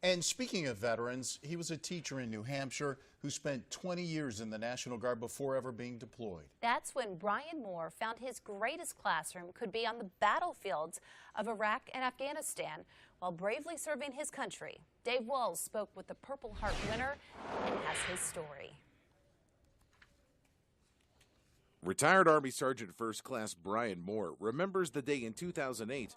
And speaking of veterans, he was a teacher in New Hampshire who spent 20 years in the National Guard before ever being deployed. That's when Brian Moore found his greatest classroom could be on the battlefields of Iraq and Afghanistan while bravely serving his country. Dave Walls spoke with the Purple Heart winner and has his story. Retired Army Sergeant First Class Brian Moore remembers the day in 2008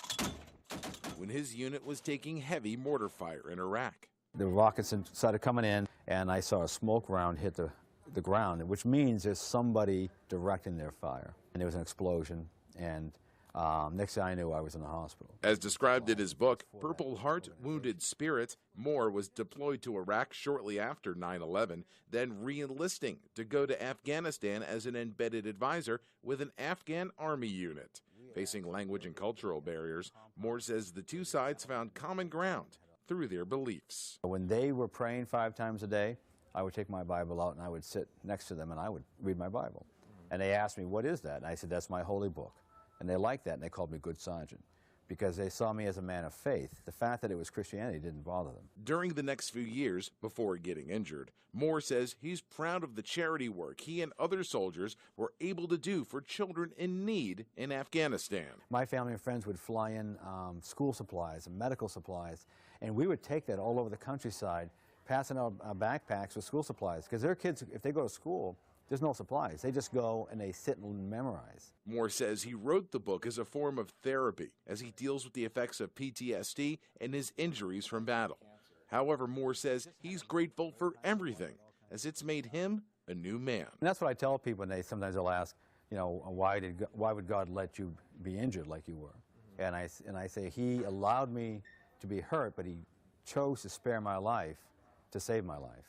when his unit was taking heavy mortar fire in Iraq. The rockets started coming in, and I saw a smoke round hit the ground, which means there's somebody directing their fire. And there was an explosion, and next thing I knew, I was in the hospital. As described in his book, Purple Heart, Wounded Spirit, Moore was deployed to Iraq shortly after 9/11, then re-enlisting to go to Afghanistan as an embedded advisor with an Afghan Army unit. Facing language and cultural barriers, Moore says the two sides found common ground through their beliefs. When they were praying 5 times a day, I would take my Bible out and I would sit next to them and I would read my Bible. And they asked me, "What is that?" And I said, "That's my holy book." And they liked that, and they called me Good Sergeant, because they saw me as a man of faith. The fact that it was Christianity didn't bother them. During the next few years, before getting injured, Moore says he's proud of the charity work he and other soldiers were able to do for children in need in Afghanistan. My family and friends would fly in school supplies and medical supplies, and we would take that all over the countryside, passing out backpacks with school supplies, because their kids, if they go to school, there's no supplies. They just go and they sit and memorize. Moore says he wrote the book as a form of therapy as he deals with the effects of PTSD and his injuries from battle. However, Moore says he's grateful for everything as it's made him a new man. And that's what I tell people, and sometimes they'll ask, you know, why would God let you be injured like you were? And I say he allowed me to be hurt, but he chose to spare my life to save my life.